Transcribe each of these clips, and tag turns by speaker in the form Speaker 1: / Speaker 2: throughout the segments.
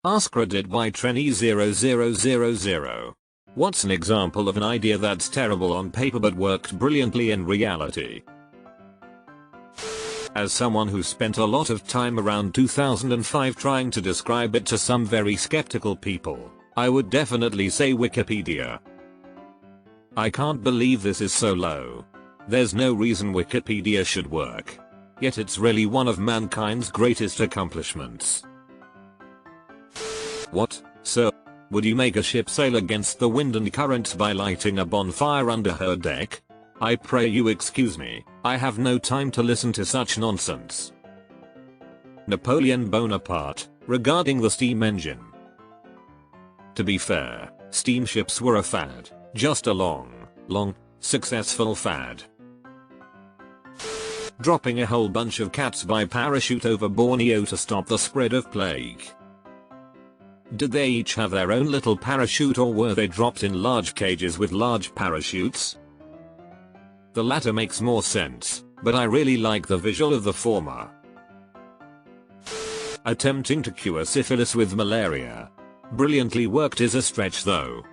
Speaker 1: AskReddit by Trenny0000. What's an example of an idea that's terrible on paper but worked brilliantly in reality? As someone who spent a lot of time around 2005 trying to describe it to some very skeptical people, I would definitely say Wikipedia. I can't believe this is so low. There's no reason Wikipedia should work. Yet it's really one of mankind's greatest accomplishments. What, sir? Would you make a ship sail against the wind and currents by lighting a bonfire under her deck? I pray you excuse me, I have no time to listen to such nonsense. Napoleon Bonaparte, regarding the steam engine. To be fair, steamships were a fad, just a long, successful fad. Dropping a whole bunch of cats by parachute over Borneo to stop the spread of plague. Did they each have their own little parachute, or were they dropped in large cages with large parachutes? The latter makes more sense, but I really like the visual of the former. Attempting to cure syphilis with malaria. Brilliantly worked is a stretch though.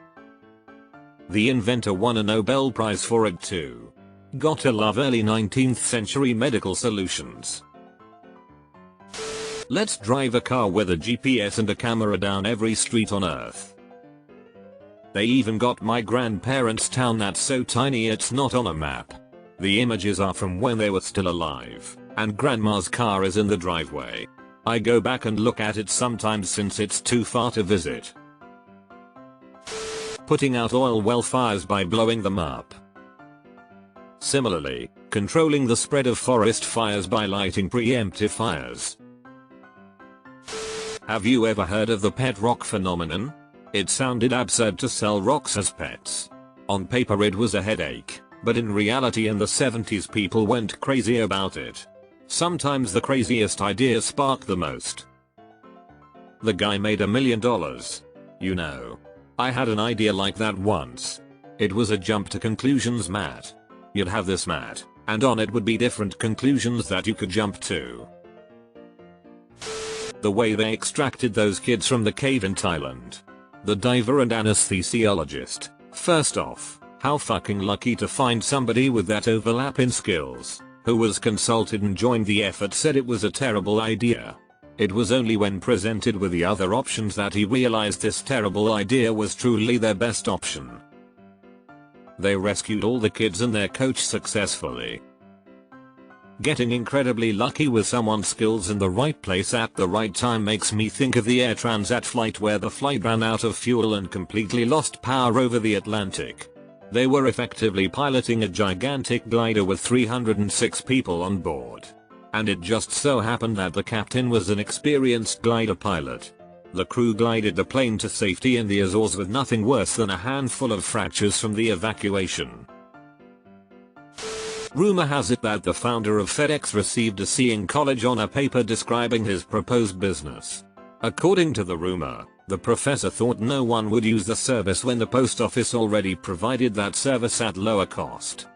Speaker 1: The inventor won a Nobel Prize for it too. Gotta love early 19th century medical solutions. Let's drive a car with a GPS and a camera down every street on Earth. They even got my grandparents' town that's so tiny it's not on a map. The images are from when they were still alive, and grandma's car is in the driveway. I go back and look at it sometimes since it's too far to visit. Putting out oil well fires by blowing them up. Similarly, controlling the spread of forest fires by lighting preemptive fires. Have you ever heard of the pet rock phenomenon? It sounded absurd to sell rocks as pets. On paper it was a headache, but in reality in the 70s people went crazy about it. Sometimes the craziest ideas spark the most. The guy made $1 million. You know. I had an idea like that once. It was a jump to conclusions mat. You'd have this mat, and on it would be different conclusions that you could jump to. The way they extracted those kids from the cave in Thailand. The diver and anesthesiologist. First off, how fucking lucky to find somebody with that overlap in skills, who was consulted and joined the effort, said it was a terrible idea. It was only when presented with the other options that he realized this terrible idea was truly their best option. They rescued all the kids and their coach successfully. Getting incredibly lucky with someone's skills in the right place at the right time makes me think of the Air Transat flight where the flight ran out of fuel and completely lost power over the Atlantic. They were effectively piloting a gigantic glider with 306 people on board. And it just so happened that the captain was an experienced glider pilot. The crew glided the plane to safety in the Azores with nothing worse than a handful of fractures from the evacuation. Rumor has it that the founder of FedEx received a C in college on a paper describing his proposed business. According to the rumor, the professor thought no one would use the service when the post office already provided that service at lower cost.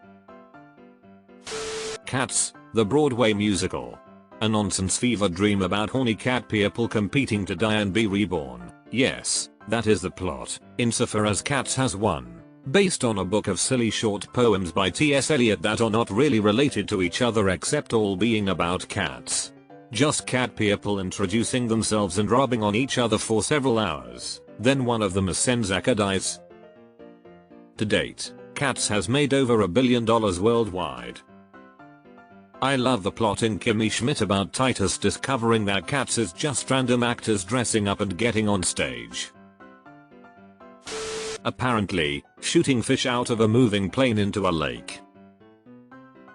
Speaker 1: Cats, the Broadway musical. A nonsense fever dream about horny cat people competing to die and be reborn. Yes, that is the plot, insofar as Cats has one. Based on a book of silly short poems by T.S. Eliot that are not really related to each other except all being about cats. Just cat people introducing themselves and rubbing on each other for several hours, then one of them as Senzaka dies. To date, Cats has made over $1 billion worldwide. I love the plot in Kimmy Schmidt about Titus discovering that Cats is just random actors dressing up and getting on stage. Apparently, shooting fish out of a moving plane into a lake.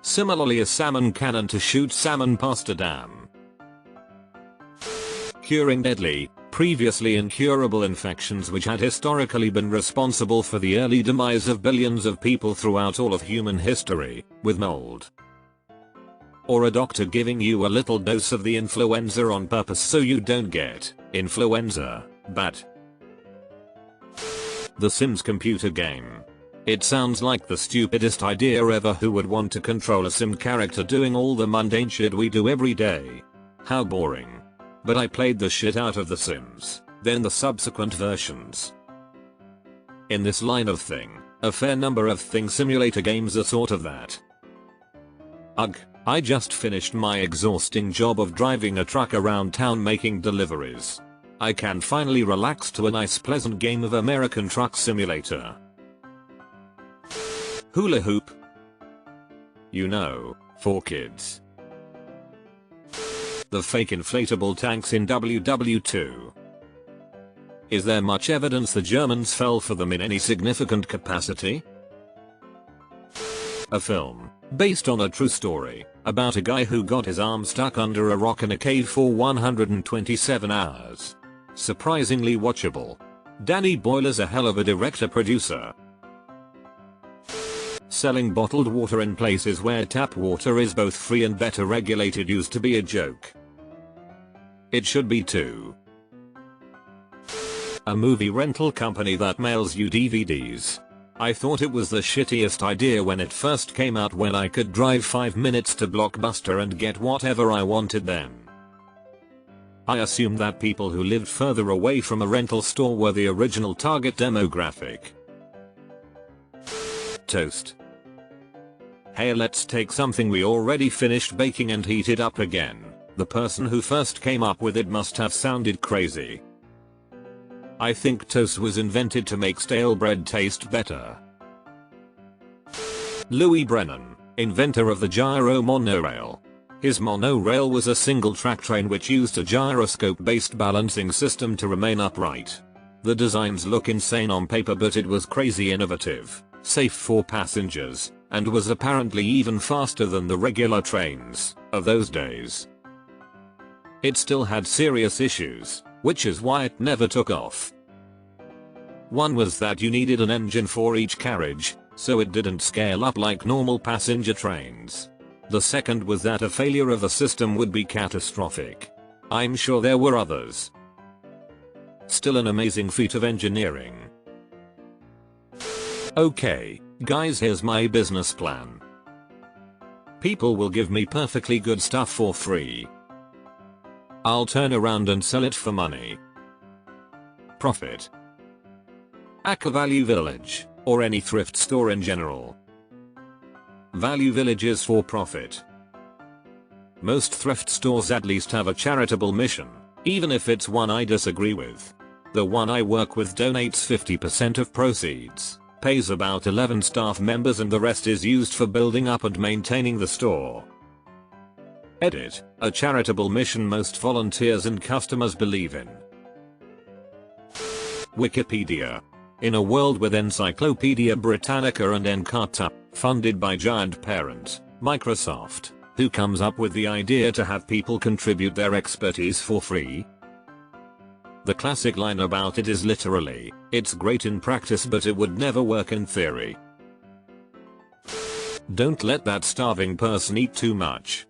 Speaker 1: Similarly, a salmon cannon to shoot salmon past a dam. Curing deadly, previously incurable infections which had historically been responsible for the early demise of billions of people throughout all of human history, with mold. Or a doctor giving you a little dose of the influenza on purpose so you don't get influenza, but The Sims computer game. It sounds like the stupidest idea ever. Who would want to control a sim character doing all the mundane shit we do every day? How boring. But I played the shit out of The Sims. then the subsequent versions. In this line of thing, a fair number of thing simulator games are sort of that. Ugh, I just finished my exhausting job of driving a truck around town making deliveries. I can finally relax to a nice pleasant game of American Truck Simulator. Hula hoop. You know, for kids. The fake inflatable tanks in WW2. Is there much evidence the Germans fell for them in any significant capacity? A film, based on a true story, about a guy who got his arm stuck under a rock in a cave for 127 hours. Surprisingly watchable. Danny Boyle's a hell of a director-producer. Selling bottled water in places where tap water is both free and better regulated used to be a joke. It should be too. A movie rental company that mails you DVDs. I thought it was the shittiest idea when it first came out, when I could drive 5 minutes to Blockbuster and get whatever I wanted then. I assumed that people who lived further away from a rental store were the original target demographic. Toast. Hey, let's take something we already finished baking and heat it up again. The person who first came up with it must have sounded crazy. I think toast was invented to make stale bread taste better. Louis Brennan, inventor of the gyro monorail. His monorail was a single-track train which used a gyroscope-based balancing system to remain upright. The designs look insane on paper, but it was crazy innovative, safe for passengers, and was apparently even faster than the regular trains of those days. It still had serious issues, which is why it never took off. One was that you needed an engine for each carriage, so it didn't scale up like normal passenger trains. The second was that a failure of the system would be catastrophic. I'm sure there were others. Still an amazing feat of engineering. Okay, guys, here's my business plan. People will give me perfectly good stuff for free. I'll turn around and sell it for money. Profit. Aka Value Village, or any thrift store in general. Value Village is for profit. Most thrift stores at least have a charitable mission, even if it's one I disagree with. The one I work with donates 50% of proceeds, pays about 11 staff members, and the rest is used for building up and maintaining the store. Edit, a charitable mission most volunteers and customers believe in. Wikipedia. In a world with Encyclopedia Britannica and Encarta, funded by giant parent, Microsoft, who comes up with the idea to have people contribute their expertise for free? The classic line about it is literally, "It's great in practice but it would never work in theory." Don't let that starving person eat too much.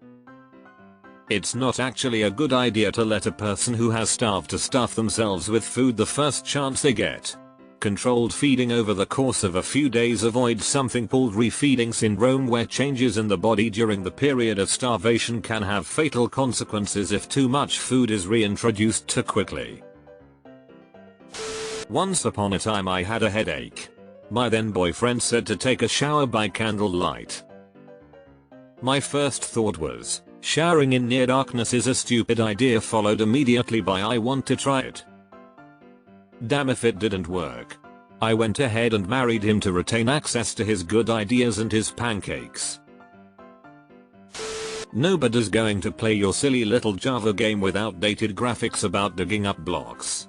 Speaker 1: It's not actually a good idea to let a person who has starved to stuff themselves with food the first chance they get. Controlled feeding over the course of a few days avoids something called refeeding syndrome, where changes in the body during the period of starvation can have fatal consequences if too much food is reintroduced too quickly. Once upon a time I had a headache. My then boyfriend said to take a shower by candlelight. My first thought was, showering in near darkness is a stupid idea, followed immediately by I want to try it. Damn if it didn't work. I went ahead and married him to retain access to his good ideas and his pancakes. Nobody's going to play your silly little Java game with outdated graphics about digging up blocks.